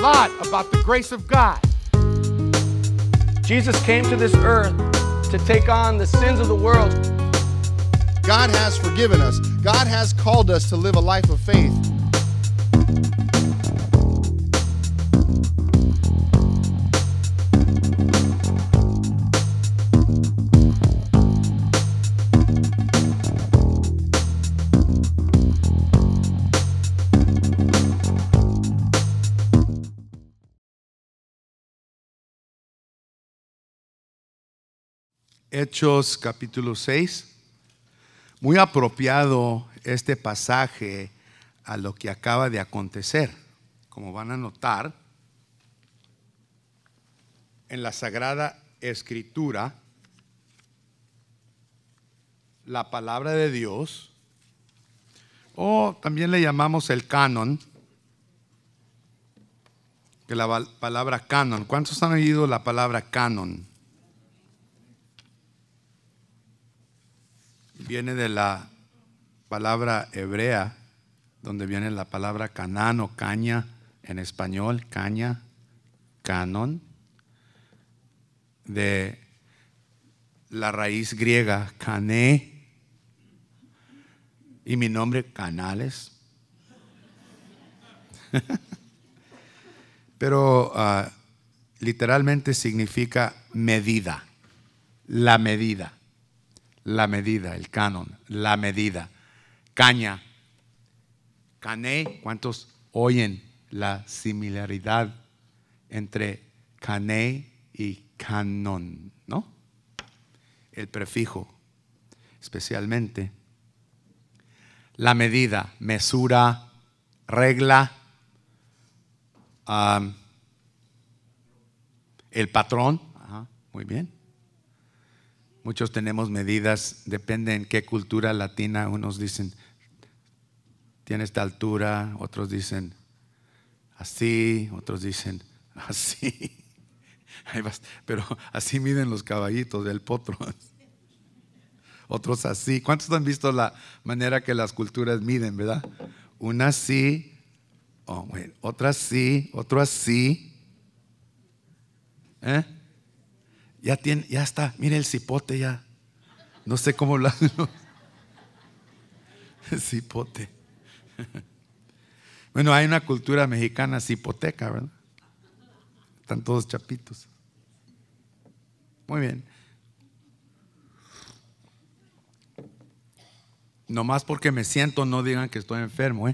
lot about the grace of God. Jesus came to this earth to take on the sins of the world. God has forgiven us. God has called us to live a life of faith. Hechos capítulo 6. Muy apropiado este pasaje a lo que acaba de acontecer. Como van a notar, en la Sagrada Escritura, la palabra de Dios, o también le llamamos el canon, que la palabra canon. ¿Cuántos han oído la palabra canon? Viene de la palabra hebrea, donde viene la palabra canán o caña en español, caña, canon, de la raíz griega, cané, y mi nombre, Canales. Pero literalmente significa medida, la medida. La medida, el canon, la medida. Caña, cané. ¿Cuántos oyen la similaridad entre cané y canon? ¿No? El prefijo, especialmente. La medida, mesura, regla, el patrón. Ajá, muy bien. Muchos tenemos medidas, depende en qué cultura latina. Unos dicen, tiene esta altura, otros dicen así, otros dicen así. Pero así miden los caballitos del potro. Otros así. ¿Cuántos han visto la manera que las culturas miden, verdad? Una así, otra así, otro así. Ya está, mire el cipote ya. No sé cómo lo hacen. El cipote. Bueno, hay una cultura mexicana cipoteca, ¿verdad? Están todos chapitos. Muy bien. Nomás porque me siento, no digan que estoy enfermo,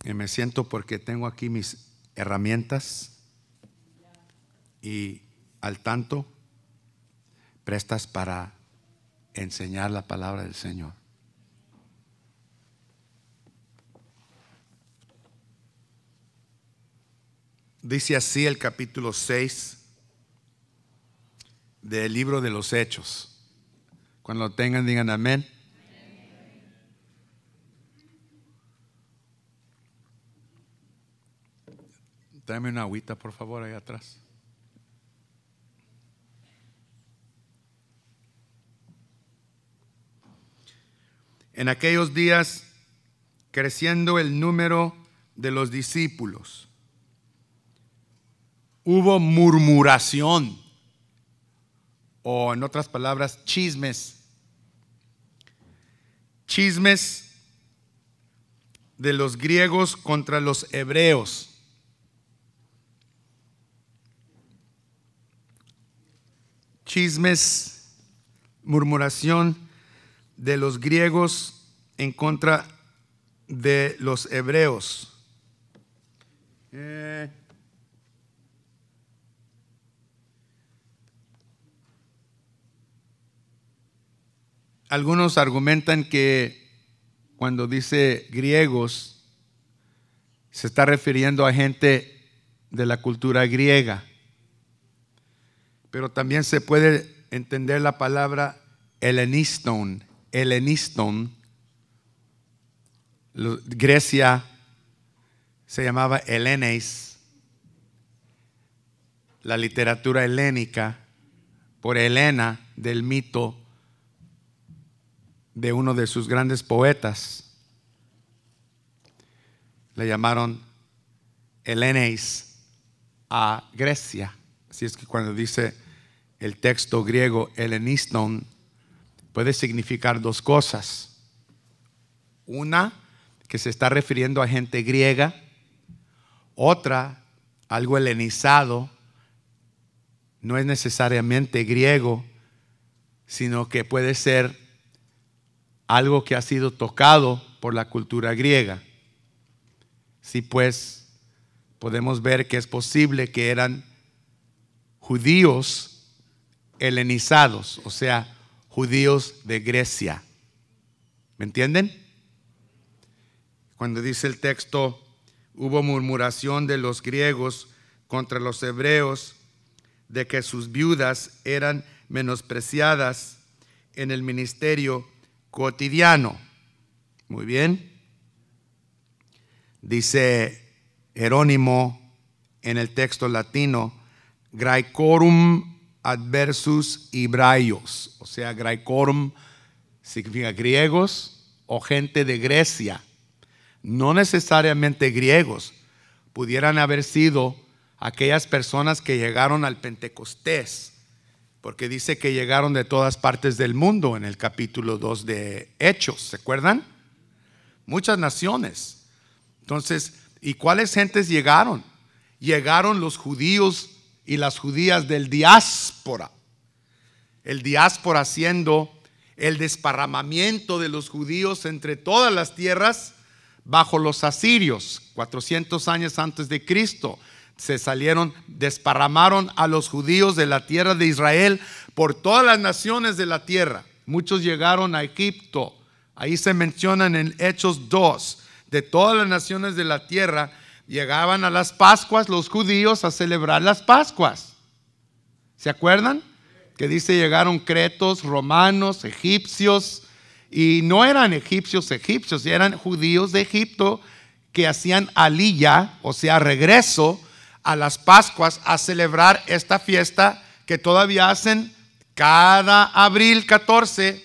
Y me siento porque tengo aquí mis herramientas y al tanto prestas para enseñar la palabra del Señor. Dice así el capítulo 6 del libro de los Hechos. Cuando lo tengan, digan amén. Tráeme una agüita, por favor, ahí atrás. En aquellos días, creciendo el número de los discípulos, hubo murmuración, o en otras palabras, chismes. Chismes de los griegos contra los hebreos. Chismes, murmuración de los griegos en contra de los hebreos. Algunos argumentan que cuando dice griegos se está refiriendo a gente de la cultura griega, pero también se puede entender la palabra heleniston. Grecia se llamaba Helenes, la literatura helénica, por Helena, del mito de uno de sus grandes poetas. le llamaron Helenes a Grecia. Así es que cuando dice el texto griego heleniston, puede significar dos cosas. Una, que se está refiriendo a gente griega. Otra, algo helenizado, no es necesariamente griego, sino que puede ser algo que ha sido tocado por la cultura griega. Sí, pues podemos ver que es posible que eran judíos helenizados, o sea, judíos de Grecia. ¿Me entienden? Cuando dice el texto, hubo murmuración de los griegos contra los hebreos de que sus viudas eran menospreciadas en el ministerio cotidiano. Muy bien. Dice Jerónimo en el texto latino, Graecorum adversus Hebraios. O sea, Graecorum significa griegos o gente de Grecia. No necesariamente griegos, pudieran haber sido aquellas personas que llegaron al Pentecostés, porque dice que llegaron de todas partes del mundo en el capítulo 2 de Hechos, ¿se acuerdan? Muchas naciones. Entonces, ¿y cuáles gentes llegaron? Llegaron los judíos y las judías del diáspora. El diáspora siendo el desparramamiento de los judíos entre todas las tierras bajo los asirios, 400 años antes de Cristo. Se salieron, desparramaron a los judíos de la tierra de Israel por todas las naciones de la tierra. Muchos llegaron a Egipto. Ahí se mencionan en Hechos 2. De todas las naciones de la tierra llegaban a las Pascuas los judíos a celebrar las Pascuas. ¿Se acuerdan? Que dice llegaron cretos, romanos, egipcios. Y no eran egipcios, eran judíos de Egipto que hacían aliyah, o sea, regreso a las Pascuas a celebrar esta fiesta que todavía hacen cada abril 14.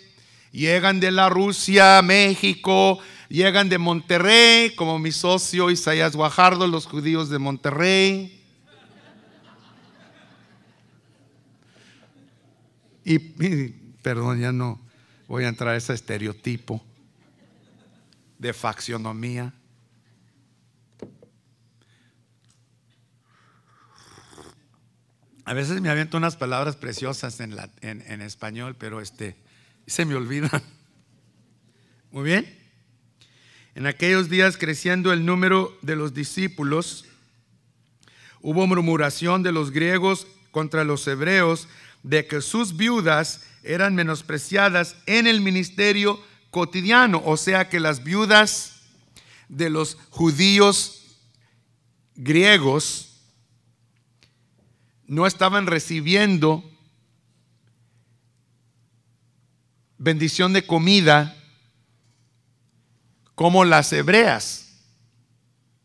Llegan de la Rusia, México, llegan de Monterrey, como mi socio Isaías Guajardo, los judíos de Monterrey. Y perdón, ya no voy a entrar a ese estereotipo de faccionomía. A veces me aviento unas palabras preciosas en español, pero se me olvidan. Muy bien. En aquellos días, creciendo el número de los discípulos, hubo murmuración de los griegos contra los hebreos de que sus viudas eran menospreciadas en el ministerio cotidiano. O sea que las viudas de los judíos griegos no estaban recibiendo bendición de comida como las hebreas.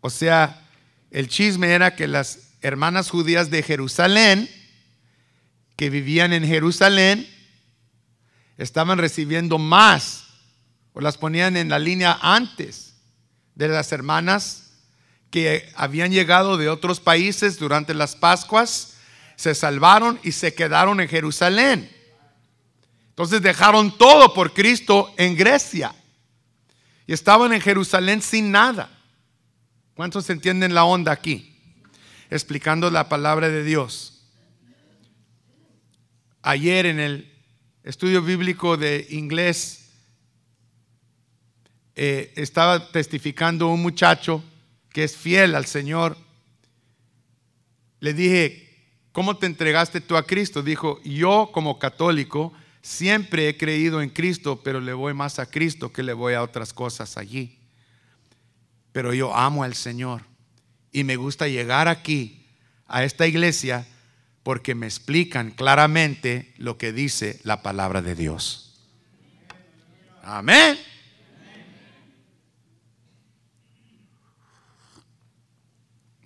O sea, el chisme era que las hermanas judías de Jerusalén, que vivían en Jerusalén, estaban recibiendo más, o las ponían en la línea antes de las hermanas que habían llegado de otros países durante las Pascuas, se salvaron y se quedaron en Jerusalén. Entonces dejaron todo por Cristo en Grecia y estaban en Jerusalén sin nada. ¿Cuántos entienden la onda aquí? Explicando la palabra de Dios. Ayer en el estudio bíblico de inglés estaba testificando un muchacho que es fiel al Señor. Le dije, ¿cómo te entregaste tú a Cristo? Dijo, yo como católico siempre he creído en Cristo, pero le voy más a Cristo que le voy a otras cosas allí. Pero yo amo al Señor y me gusta llegar aquí a esta iglesia porque me explican claramente lo que dice la palabra de Dios. Amén.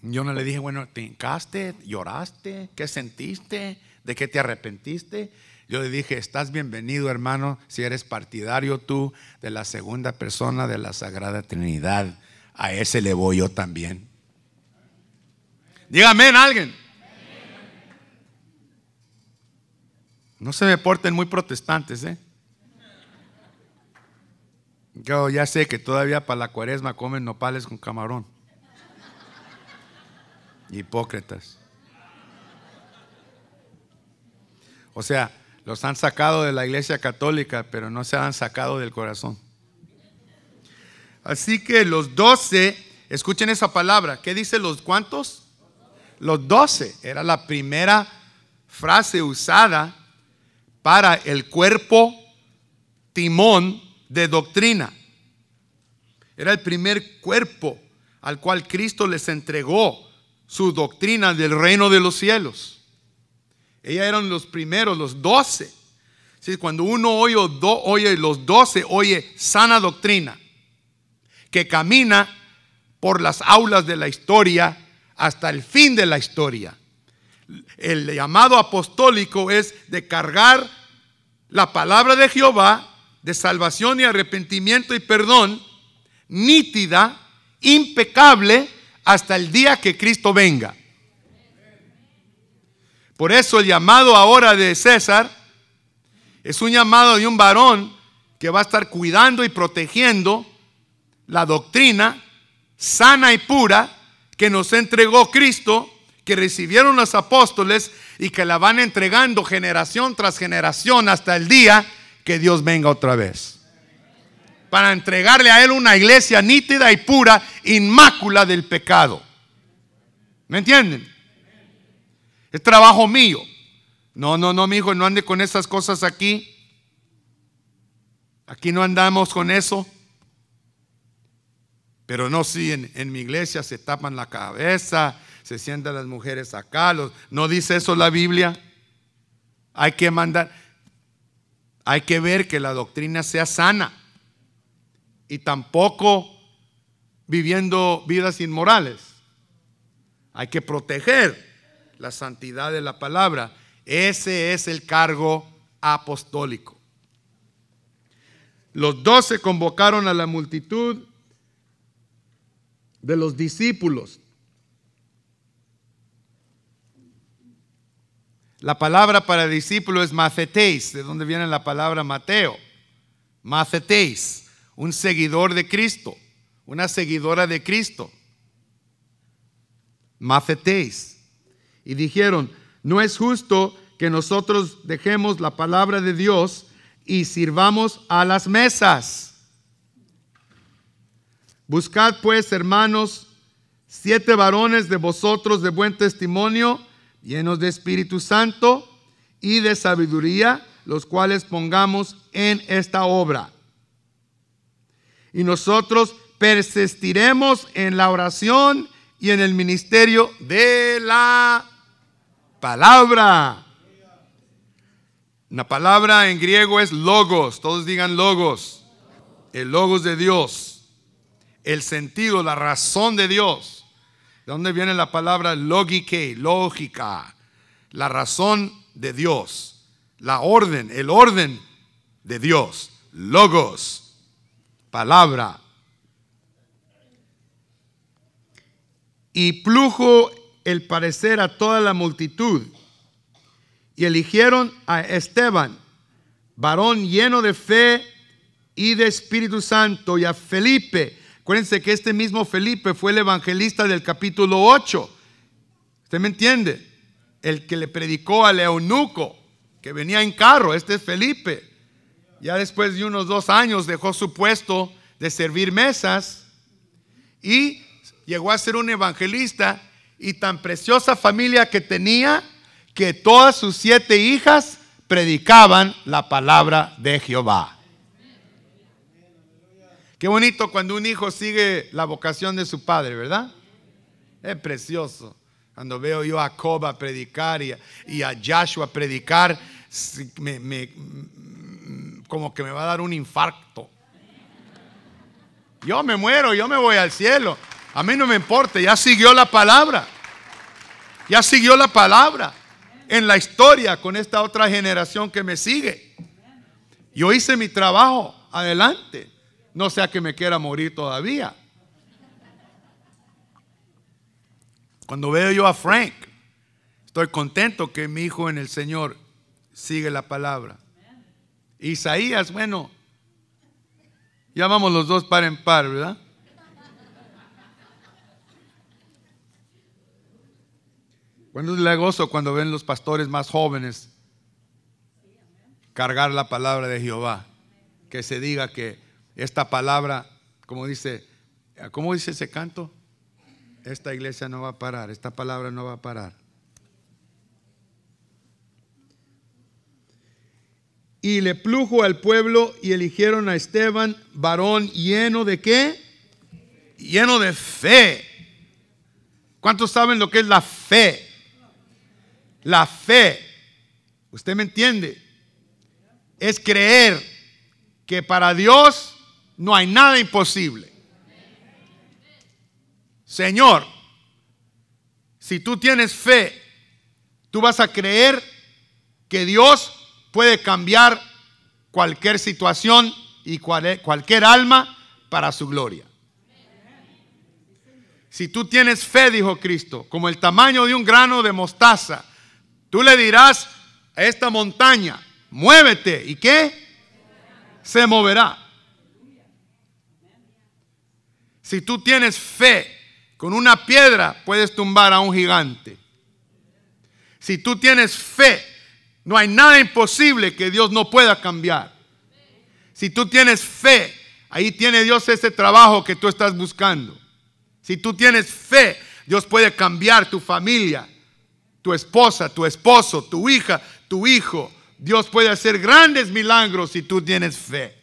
Yo no le dije, bueno, ¿te hincaste? ¿Lloraste? ¿Qué sentiste? ¿De qué te arrepentiste? Yo le dije, estás bienvenido, hermano, si eres partidario tú de la segunda persona de la Sagrada Trinidad. a ese le voy yo también. Dígame alguien. No se me porten muy protestantes, Yo ya sé que todavía para la cuaresma comen nopales con camarón. Hipócritas. O sea, los han sacado de la iglesia católica, pero no se han sacado del corazón. Así que los 12, escuchen esa palabra. ¿Qué dice los cuántos? Los 12. Era la primera frase usada para el cuerpo timón de doctrina. Era el primer cuerpo al cual Cristo les entregó su doctrina del reino de los cielos. Ellos eran los primeros, los 12. ¿Sí? Cuando uno oye los 12, oye sana doctrina, que camina por las aulas de la historia hasta el fin de la historia. El llamado apostólico es de cargar la palabra de Jehová de salvación y arrepentimiento y perdón, nítida, impecable, hasta el día que Cristo venga. Por eso el llamado ahora de César es un llamado de un varón que va a estar cuidando y protegiendo la doctrina sana y pura que nos entregó Cristo, que recibieron los apóstoles y que la van entregando generación tras generación hasta el día que Dios venga otra vez, para entregarle a Él una iglesia nítida y pura, inmácula del pecado. ¿Me entienden? Es trabajo mío. No, mi hijo, no ande con esas cosas aquí. Aquí no andamos con eso. Pero no, sí, en mi iglesia se tapan la cabeza, se sientan las mujeres acá. ¿No dice eso la Biblia? Hay que mandar, hay que ver que la doctrina sea sana. Y tampoco viviendo vidas inmorales. Hay que proteger la santidad de la palabra. Ese es el cargo apostólico. Los 12 convocaron a la multitud de los discípulos. La palabra para discípulo es matheteis, de donde viene la palabra Mateo. Matheteis, un seguidor de Cristo, una seguidora de Cristo. Matheteis. Y dijeron: no es justo que nosotros dejemos la palabra de Dios y sirvamos a las mesas. Buscad pues, hermanos, 7 varones de vosotros de buen testimonio, llenos de Espíritu Santo y de sabiduría, los cuales pongamos en esta obra. Y nosotros persistiremos en la oración y en el ministerio de la palabra. La palabra en griego es logos. Todos digan logos. El logos de Dios. El sentido, la razón de Dios. ¿De dónde viene la palabra logike? Lógica. La razón de Dios. La orden, el orden de Dios. Logos. Palabra. Y plujo el parecer a toda la multitud, y eligieron a Esteban, varón lleno de fe y de Espíritu Santo, y a Felipe. Acuérdense que este mismo Felipe fue el evangelista del capítulo 8. ¿Usted me entiende? El que le predicó al eunuco que venía en carro. Este es Felipe. Ya después de unos 2 años dejó su puesto de servir mesas y llegó a ser un evangelista. Y tan preciosa familia que tenía, que todas sus 7 hijas predicaban la palabra de Jehová. Qué bonito cuando un hijo sigue la vocación de su padre, ¿verdad? Es precioso. Cuando veo yo a Jacob predicar y a Joshua predicar, como que me va a dar un infarto. Yo me muero, yo me voy al cielo. A mí no me importa, ya siguió la palabra. Ya siguió la palabra en la historia con esta otra generación que me sigue. Yo hice mi trabajo, adelante. No sea que me quiera morir todavía. Cuando veo yo a Frank, estoy contento que mi hijo en el Señor sigue la palabra. Isaías, bueno, ya vamos los dos par en par, ¿verdad? ¿Cuándo le gozo cuando ven los pastores más jóvenes cargar la palabra de Jehová? Que se diga que esta palabra, ¿cómo dice ese canto? Esta iglesia no va a parar, esta palabra no va a parar. Y le plujo al pueblo y eligieron a Esteban, varón lleno de ¿qué? Lleno de fe. ¿Cuántos saben lo que es la fe? La fe, ¿usted me entiende? Es creer que para Dios no hay nada imposible. Señor, si tú tienes fe, tú vas a creer que Dios puede cambiar cualquier situación y cualquier alma para su gloria. Si tú tienes fe, dijo Cristo, como el tamaño de un grano de mostaza, tú le dirás a esta montaña, muévete, ¿y qué? Se moverá. Si tú tienes fe, con una piedra puedes tumbar a un gigante. Si tú tienes fe, no hay nada imposible que Dios no pueda cambiar. Si tú tienes fe, ahí tiene Dios ese trabajo que tú estás buscando. Si tú tienes fe, Dios puede cambiar tu familia, tu esposa, tu esposo, tu hija, tu hijo. Dios puede hacer grandes milagros si tú tienes fe.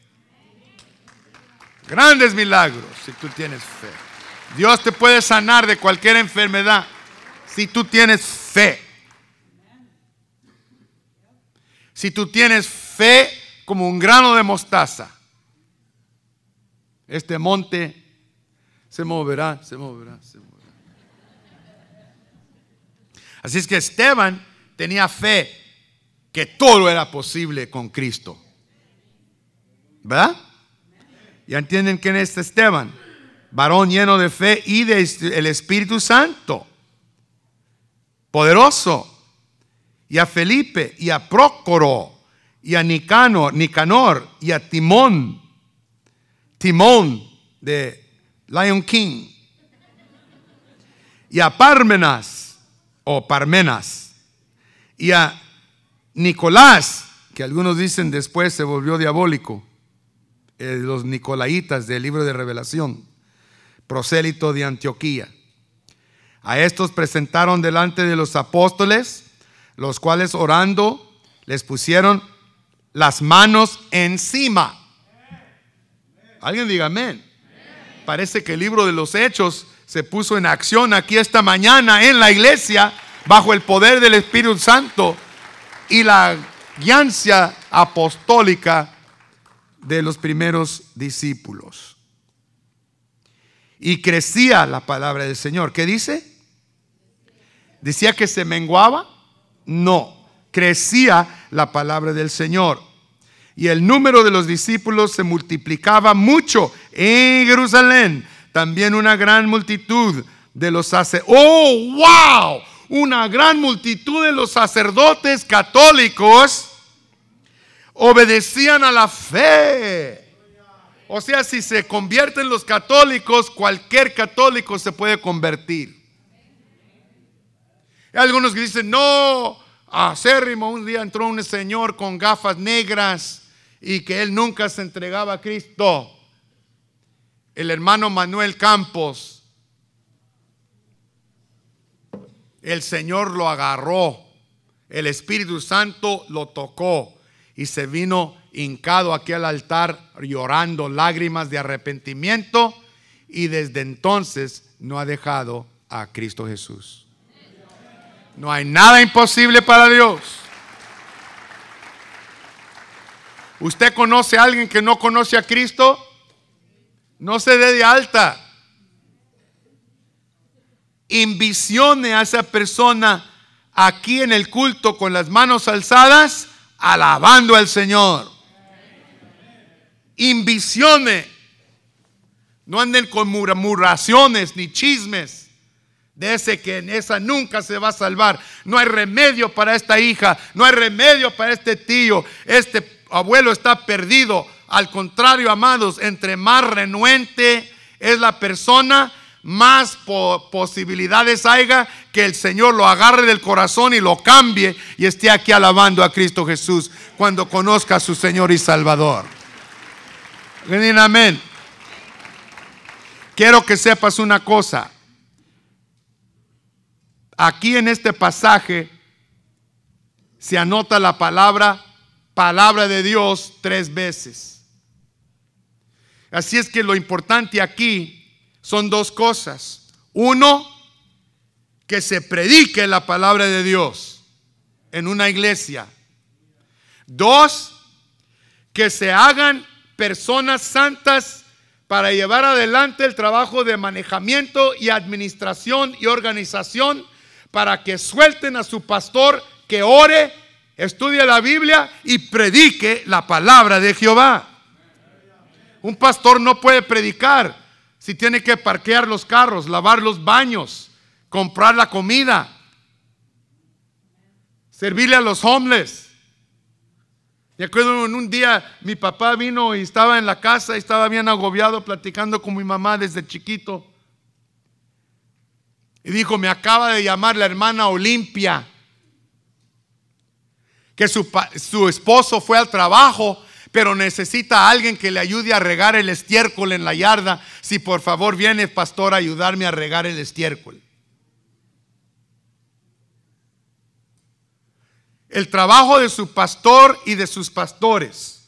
Grandes milagros si tú tienes fe. Dios te puede sanar de cualquier enfermedad si tú tienes fe. Si tú tienes fe como un grano de mostaza, este monte se moverá, se moverá, se moverá. Así es que Esteban tenía fe que todo era posible con Cristo. ¿Verdad? ¿Ya entienden quién es Esteban? Varón lleno de fe y del Espíritu Santo. Poderoso. Y a Felipe, y a Prócoro, y a Nicanor, y a Timón de Lion King, y a Parmenas, y a Nicolás, que algunos dicen después se volvió diabólico, los nicolaitas del libro de Revelación, prosélito de Antioquía. A estos presentaron delante de los apóstoles, los cuales orando les pusieron las manos encima. Alguien diga amén. Parece que el libro de los Hechos se puso en acción aquí esta mañana en la iglesia bajo el poder del Espíritu Santo y la guianza apostólica de los primeros discípulos. Y crecía la palabra del Señor. ¿Qué dice? ¿Decía que se menguaba? No, crecía la palabra del Señor. Y el número de los discípulos se multiplicaba mucho en Jerusalén. También una gran multitud de los sacerdotes. ¡Oh, wow! Una gran multitud de los sacerdotes católicos obedecían a la fe. O sea, si se convierten los católicos, cualquier católico se puede convertir. Hay algunos que dicen, no, acérrimo. Un día entró un señor con gafas negras y que él nunca se entregaba a Cristo. El hermano Manuel Campos. El Señor lo agarró. El Espíritu Santo lo tocó y se vino hincado aquí al altar llorando lágrimas de arrepentimiento, y desde entonces no ha dejado a Cristo Jesús. No hay nada imposible para Dios. ¿Usted conoce a alguien que no conoce a Cristo? No se dé de alta. Invisione a esa persona aquí en el culto con las manos alzadas, alabando al Señor. Invisione. No anden con murmuraciones ni chismes. de ese que en esa nunca se va a salvar. No hay remedio para esta hija, no hay remedio para este tío. Este abuelo está perdido. Al contrario, amados, entre más renuente es la persona, más posibilidades haya que el Señor lo agarre del corazón y lo cambie y esté aquí alabando a Cristo Jesús cuando conozca a su Señor y Salvador. Amén. Quiero que sepas una cosa. Aquí en este pasaje se anota la palabra de Dios 3 veces. Así es que lo importante aquí son 2 cosas. Uno, que se predique la palabra de Dios en una iglesia. 2, que se hagan personas santas para llevar adelante el trabajo de manejamiento y administración y organización, para que suelten a su pastor que ore, estudie la Biblia y predique la palabra de Jehová. Un pastor no puede predicar si tiene que parquear los carros, lavar los baños, comprar la comida, servirle a los homeless. Me acuerdo en un día mi papá vino y estaba en la casa y estaba bien agobiado platicando con mi mamá desde chiquito. Y dijo, me acaba de llamar la hermana Olimpia, que su esposo fue al trabajo, pero necesita a alguien que le ayude a regar el estiércol en la yarda. Si por favor viene, pastor, a ayudarme a regar el estiércol. El trabajo de su pastor y de sus pastores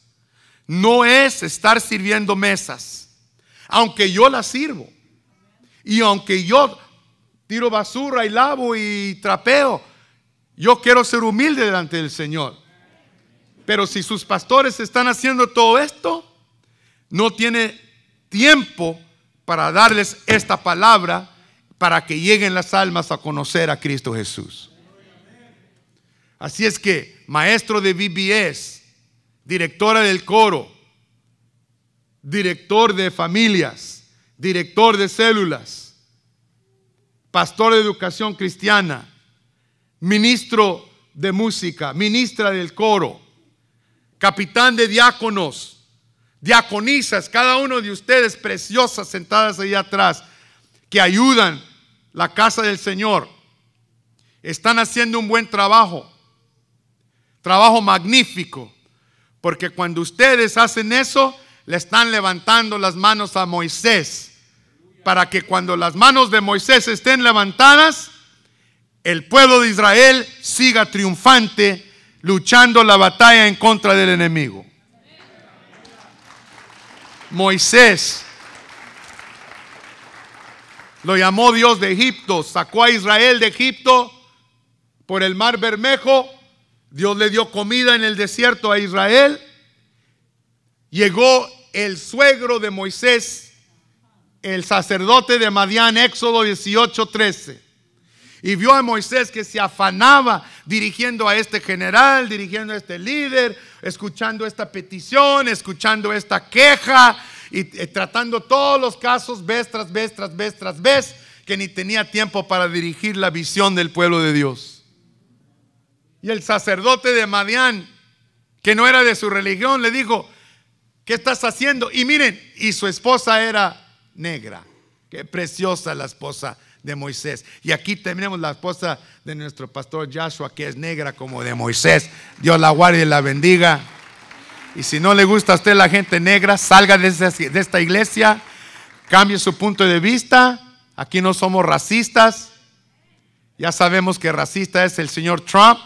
no es estar sirviendo mesas. Aunque yo las sirvo y aunque yo tiro basura y lavo y trapeo, yo quiero ser humilde delante del Señor. Pero si sus pastores están haciendo todo esto, no tiene tiempo para darles esta palabra para que lleguen las almas a conocer a Cristo Jesús. Así es que maestro de VBS, directora del coro, director de familias, director de células, pastor de educación cristiana, ministro de música, ministra del coro, capitán de diáconos, diaconisas, cada uno de ustedes preciosas sentadas allá atrás, que ayudan la casa del Señor, están haciendo un buen trabajo magnífico, porque cuando ustedes hacen eso, le están levantando las manos a Moisés, para que cuando las manos de Moisés estén levantadas, el pueblo de Israel siga triunfante, luchando la batalla en contra del enemigo. Moisés lo llamó Dios de Egipto, sacó a Israel de Egipto por el mar Bermejo. Dios le dio comida en el desierto a Israel. Llegó el suegro de Moisés, el sacerdote de Madián, Éxodo 18:13, y vio a Moisés que se afanaba dirigiendo a este general, dirigiendo a este líder, escuchando esta petición, escuchando esta queja y tratando todos los casos vez tras vez, que ni tenía tiempo para dirigir la visión del pueblo de Dios. Y el sacerdote de Madián, que no era de su religión, le dijo, ¿qué estás haciendo? Y miren, y su esposa era negra. Qué preciosa la esposa de Moisés. Y aquí tenemos la esposa de nuestro pastor Joshua, que es negra como de Moisés. Dios la guarde y la bendiga. Y si no le gusta a usted la gente negra, salga de esta iglesia, cambie su punto de vista. Aquí no somos racistas. Ya sabemos que racista es el señor Trump.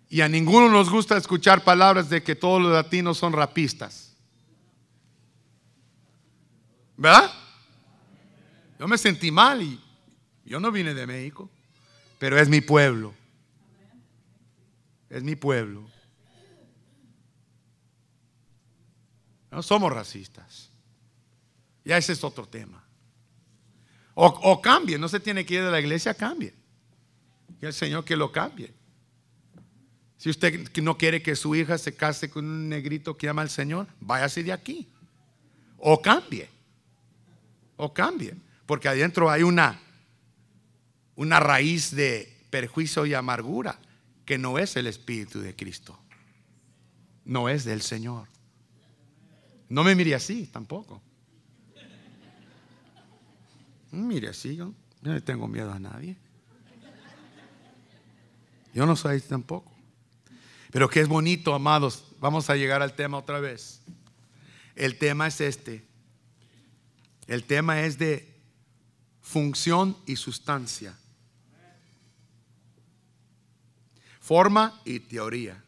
Y a ninguno nos gusta escuchar palabras de que todos los latinos son rapistas. ¿Verdad? Yo me sentí mal y yo no vine de México, pero es mi pueblo. Es mi pueblo. No somos racistas. Ya ese es otro tema. O cambie, no se tiene que ir de la iglesia, cambie. Y el Señor que lo cambie. Si usted no quiere que su hija se case con un negrito que ama al Señor, váyase de aquí. O cambie. o cambie, porque adentro hay una raíz de perjuicio y amargura que no es el Espíritu de Cristo, no es del Señor. No me mire así tampoco. Mire así, yo no le tengo miedo a nadie. Yo no soy así tampoco. Pero que es bonito, amados. Vamos a llegar al tema otra vez. El tema es este. El tema es de función y sustancia, forma y teoría,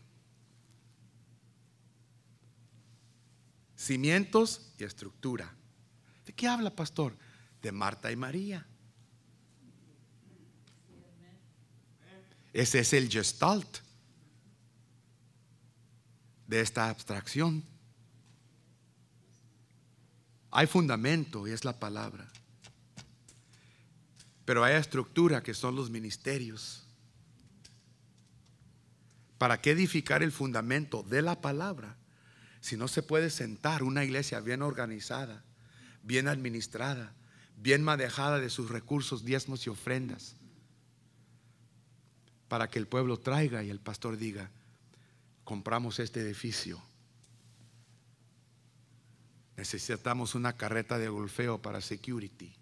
cimientos y estructura. ¿De qué habla, pastor? De Marta y María. Ese es el gestalt de esta abstracción. Hay fundamento y es la palabra, pero hay estructura que son los ministerios. ¿Para qué edificar el fundamento de la palabra si no se puede sentar una iglesia bien organizada, bien administrada, bien manejada de sus recursos, diezmos y ofrendas, para que el pueblo traiga y el pastor diga: compramos este edificio, necesitamos una carreta de golfeo para security,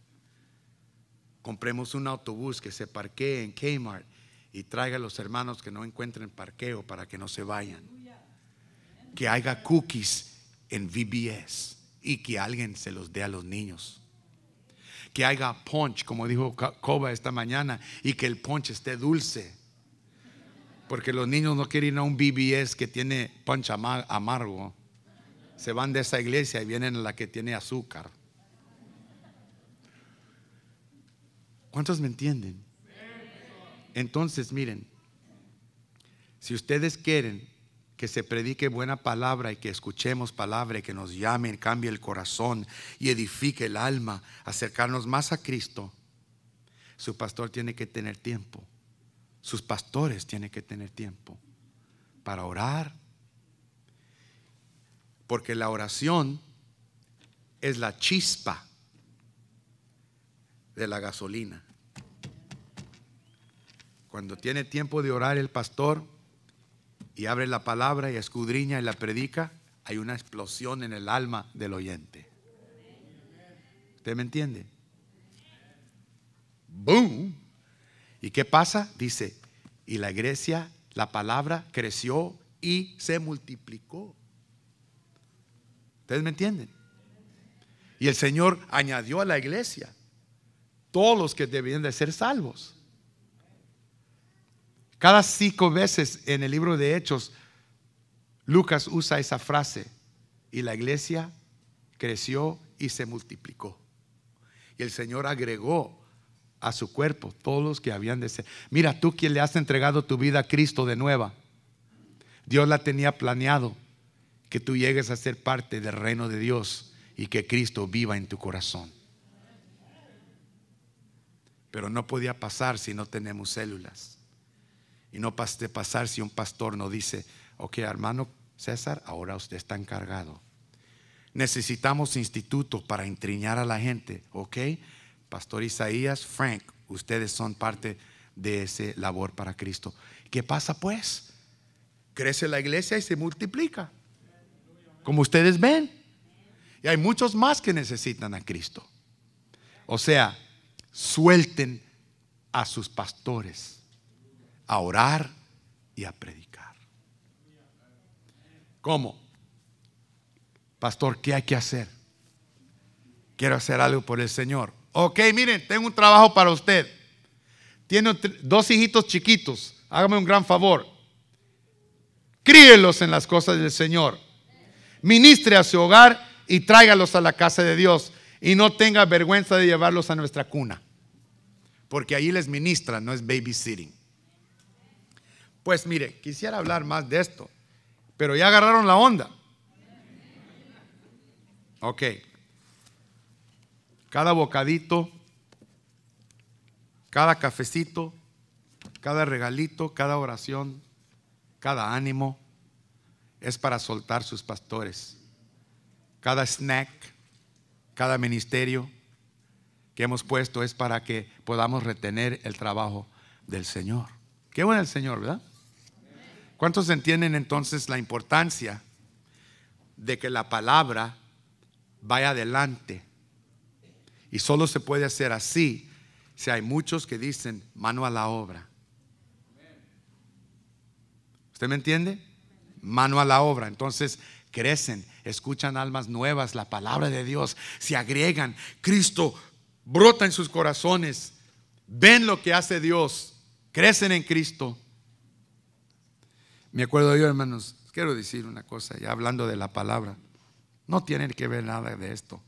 compremos un autobús que se parquee en Kmart y traiga a los hermanos que no encuentren parqueo para que no se vayan, que haya cookies en VBS y que alguien se los dé a los niños, que haya punch, como dijo Coba esta mañana, y que el punch esté dulce, porque los niños no quieren ir a un VBS que tiene punch amargo. Se van de esa iglesia y vienen a la que tiene azúcar. ¿Cuántos me entienden? Entonces, miren, si ustedes quieren que se predique buena palabra y que escuchemos palabra y que nos llamen, cambie el corazón y edifique el alma, acercarnos más a Cristo, su pastor tiene que tener tiempo. Sus pastores tienen que tener tiempo para orar, porque la oración es la chispa de la gasolina. Cuando tiene tiempo de orar el pastor y abre la palabra y escudriña y la predica, hay una explosión en el alma del oyente. ¿Usted me entiende? ¡Boom! ¿Y qué pasa? Dice, y la iglesia, la palabra creció y se multiplicó. ¿Ustedes me entienden? Y el Señor añadió a la iglesia todos los que debían de ser salvos. Cada 5 veces en el libro de Hechos, Lucas usa esa frase, y la iglesia creció y se multiplicó. Y el Señor agregó a su cuerpo todos los que habían de ser. Mira, tú que le has entregado tu vida a Cristo de nueva, Dios la tenía planeado, que tú llegues a ser parte del reino de Dios y que Cristo viva en tu corazón. Pero no podía pasar si no tenemos células. Y no puede pasar si un pastor no dice: ok, hermano César, ahora usted está encargado. Necesitamos institutos para entriñar a la gente. Ok, Pastor Isaías, Frank, ustedes son parte de ese labor para Cristo. ¿Qué pasa pues? Crece la iglesia y se multiplica, como ustedes ven. Y hay muchos más que necesitan a Cristo. O sea, suelten a sus pastores a orar y a predicar. ¿Cómo? Pastor, ¿qué hay que hacer? Quiero hacer algo por el Señor. Ok, miren, tengo un trabajo para usted. Tiene 2 hijitos chiquitos. Hágame un gran favor. Críelos en las cosas del Señor. Ministre a su hogar y tráigalos a la casa de Dios. Y no tenga vergüenza de llevarlos a nuestra cuna, porque allí les ministran, no es babysitting. Pues mire, quisiera hablar más de esto, pero ya agarraron la onda. Ok. Cada bocadito, cada cafecito, cada regalito, cada oración, cada ánimo es para soltar sus pastores. Cada snack, cada ministerio que hemos puesto es para que podamos retener el trabajo del Señor. Qué bueno el Señor, ¿verdad? ¿Cuántos entienden entonces la importancia de que la palabra vaya adelante? Y solo se puede hacer así si hay muchos que dicen mano a la obra. ¿Usted me entiende? Mano a la obra. Entonces crecen, escuchan almas nuevas, la palabra de Dios, se agregan, Cristo brota en sus corazones, ven lo que hace Dios, crecen en Cristo. Me acuerdo yo, hermanos, quiero decir una cosa, ya hablando de la palabra, no tienen que ver nada de esto,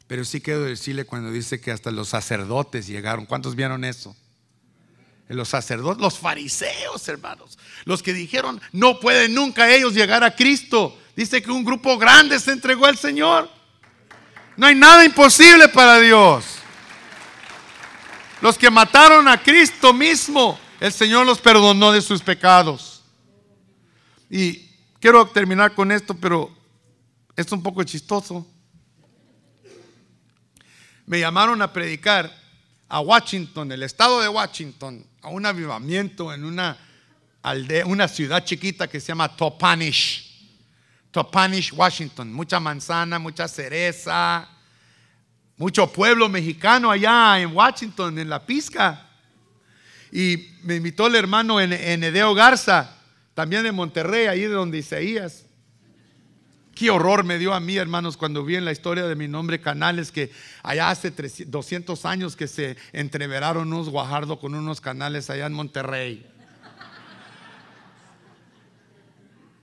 pero sí quiero decirle cuando dice que hasta los sacerdotes llegaron. ¿Cuántos vieron eso? Los sacerdotes, los fariseos, hermanos, los que dijeron no pueden nunca ellos llegar a Cristo. Dice que un grupo grande se entregó al Señor. No hay nada imposible para Dios. Los que mataron a Cristo mismo, el Señor los perdonó de sus pecados. Y quiero terminar con esto, pero es un poco chistoso. Me llamaron a predicar a Washington, el estado de Washington, a un avivamiento en una aldea, una ciudad chiquita que se llama Toppenish, Washington. Mucha manzana, mucha cereza, mucho pueblo mexicano allá en Washington, en la pizca. Y me invitó el hermano Enedeo Garza, también de Monterrey, ahí de donde Isaías. Qué horror me dio a mí, hermanos, cuando vi en la historia de Mi Nombre Canales que allá hace 200 años que se entreveraron unos Guajardo con unos canales allá en Monterrey.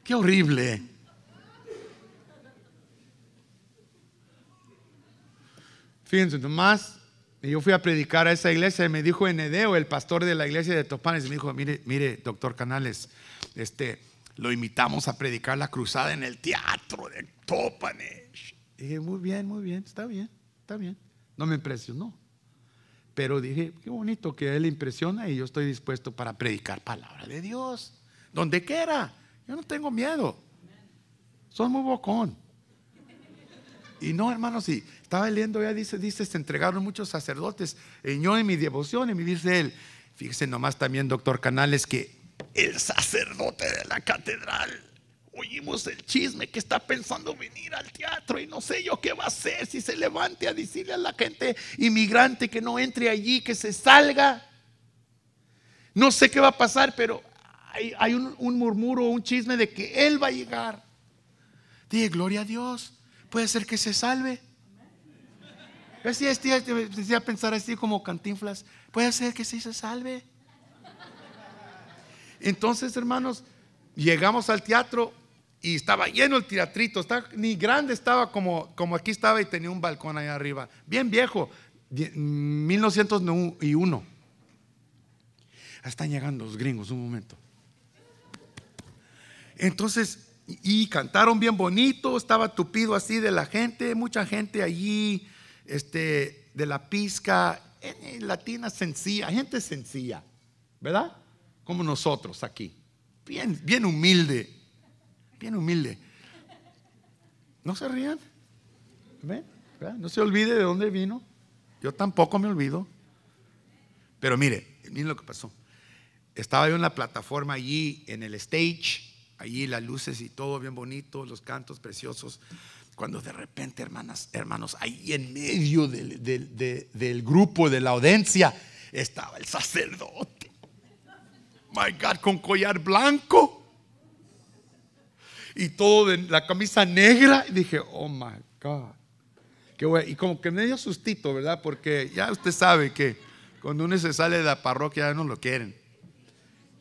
Qué horrible. Fíjense nomás, yo fui a predicar a esa iglesia y me dijo Enedeo, el pastor de la iglesia de Topanes, y me dijo, mire, doctor Canales, lo invitamos a predicar la cruzada en el teatro de Topanes. Dije, muy bien, está bien. No me impresionó, pero dije, qué bonito que él impresiona y yo estoy dispuesto para predicar palabra de Dios, donde quiera. Yo no tengo miedo, soy muy bocón. Y no, hermanos, sí, estaba leyendo, ya dice, se entregaron muchos sacerdotes. Y yo en mi devoción, y me dice él, fíjese nomás también, doctor Canales, que el sacerdote de la catedral, oímos el chisme que está pensando venir al teatro y no sé yo qué va a hacer, si se levante a decirle a la gente inmigrante que no entre allí, que se salga. No sé qué va a pasar, pero hay un murmuro, un chisme de que él va a llegar. Dije, gloria a Dios, puede ser que se salve. Decía pensar así como Cantinflas, puede ser que sí se salve. Entonces, hermanos, llegamos al teatro y estaba lleno el teatrito, ni grande estaba como aquí estaba, y tenía un balcón allá arriba, bien viejo, 1901. Están llegando los gringos, un momento. Entonces, y cantaron bien bonito, estaba tupido así de la gente, mucha gente allí, de la pizca, latina sencilla, gente sencilla, ¿verdad? Como nosotros aquí, bien humilde, No se rían, ¿ven? ¿Verdad? No se olvide de dónde vino. Yo tampoco me olvido. Pero miren lo que pasó. Estaba yo en la plataforma allí, en el stage, allí las luces y todo bien bonito, los cantos preciosos, cuando de repente, hermanos, ahí en medio del grupo, de la audiencia, estaba el sacerdote. My God, con collar blanco y todo de la camisa negra. Y dije, oh my God, qué bueno. Y como que me dio sustito, ¿verdad? Porque ya usted sabe que cuando uno se sale de la parroquia ya no lo quieren.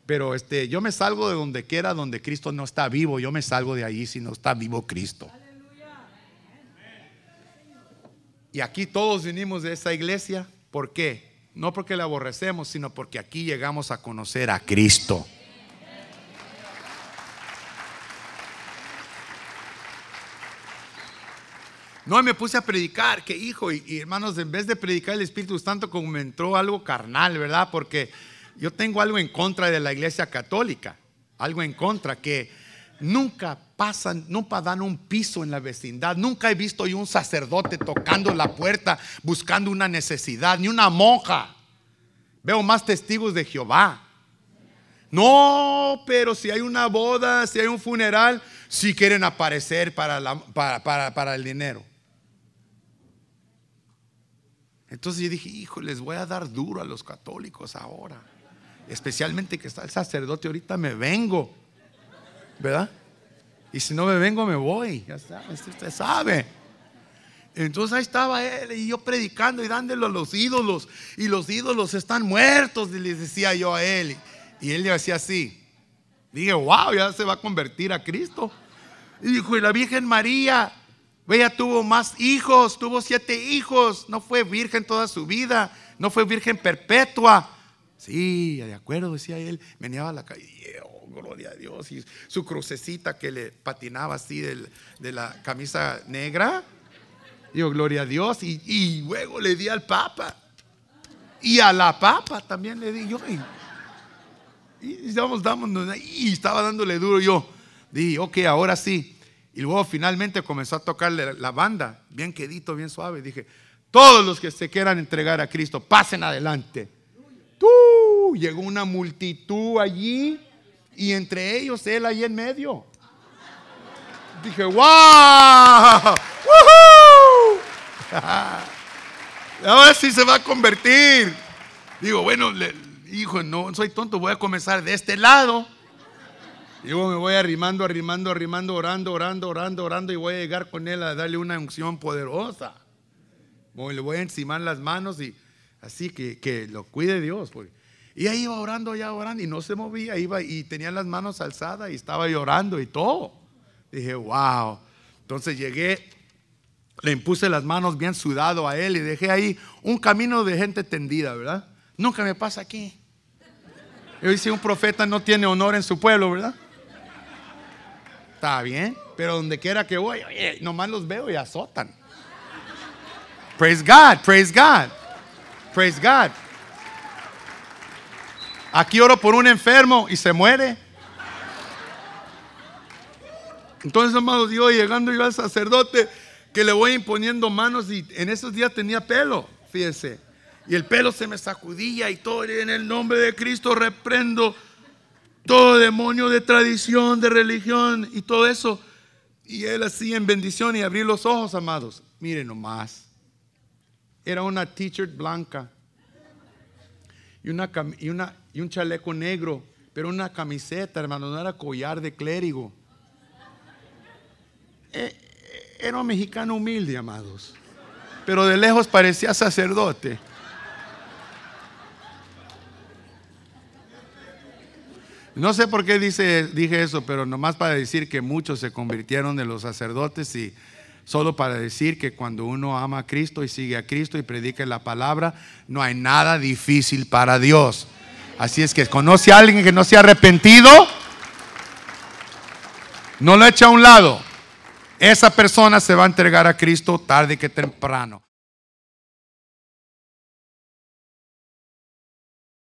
Pero yo me salgo de donde quiera, donde Cristo no está vivo. Yo me salgo de allí si no está vivo Cristo. Y aquí todos vinimos de esa iglesia. ¿Por qué? No porque la aborrecemos, sino porque aquí llegamos a conocer a Cristo. No, me puse a predicar, que hijo, y hermanos, en vez de predicar el Espíritu Santo, como me entró algo carnal, ¿verdad? Porque yo tengo algo en contra de la iglesia católica, algo en contra, que nunca pasan, nunca dan un piso en la vecindad. Nunca he visto yo un sacerdote tocando la puerta buscando una necesidad, ni una monja. Veo más testigos de Jehová. No, pero si hay una boda, si hay un funeral, si quieren aparecer para el dinero. Entonces yo dije, hijo, les voy a dar duro a los católicos ahora. Especialmente que está el sacerdote, ahorita me vengo, ¿verdad? Y si no me vengo, me voy. Ya sabe, usted sabe. Entonces ahí estaba él y yo predicando y dándole a los ídolos. Y los ídolos están muertos, y les decía yo a él. Y él le decía así. Dije, wow, ya se va a convertir a Cristo. Y dijo, y la Virgen María, ella tuvo más hijos, tuvo 7 hijos. No fue virgen toda su vida, no fue virgen perpetua. Sí, de acuerdo, decía él. Meneaba la calle, oh, gloria a Dios. Y su crucecita que le patinaba así de la camisa negra. Digo, gloria a Dios. Y luego le di al Papa. Y a la Papa también le di yo. Y estaba dándole duro yo. Dije, ok, ahora sí. Y luego finalmente comenzó a tocarle la banda, bien quedito, bien suave. Dije, todos los que se quieran entregar a Cristo, pasen adelante. Llegó una multitud allí y entre ellos él ahí en medio. Dije, wow, ¡woohoo! Ahora sí se va a convertir. Digo, bueno, hijo, no soy tonto, voy a comenzar de este lado. Digo, me voy arrimando, orando y voy a llegar con él a darle una unción poderosa. Le voy a encimar las manos y así que lo cuide Dios. Y ahí iba orando y no se movía, iba y tenía las manos alzadas y estaba llorando y todo. Dije, wow. Entonces llegué, le impuse las manos bien sudado a él y dejé ahí un camino de gente tendida, ¿verdad? Nunca me pasa aquí. Yo dice, un profeta no tiene honor en su pueblo, ¿verdad? Está bien, pero donde quiera que voy, oye, nomás los veo y azotan. Praise God, praise God, praise God. Aquí oro por un enfermo y se muere. Entonces, amados, yo llegando yo al sacerdote que le voy imponiendo manos y en esos días tenía pelo, fíjense. Y el pelo se me sacudía y todo, y en el nombre de Cristo reprendo todo demonio de tradición, de religión y todo eso. Y él así en bendición y abrí los ojos, amados. Miren nomás. Era una t-shirt blanca y un chaleco negro, pero una camiseta, hermano, no era collar de clérigo. Era un mexicano humilde, amados, pero de lejos parecía sacerdote. No sé por qué dije eso, pero nomás para decir que muchos se convirtieron de los sacerdotes y solo para decir que cuando uno ama a Cristo y sigue a Cristo y predica la palabra, no hay nada difícil para Dios. Así es que conoce a alguien que no se ha arrepentido, no lo echa a un lado. Esa persona se va a entregar a Cristo tarde que temprano.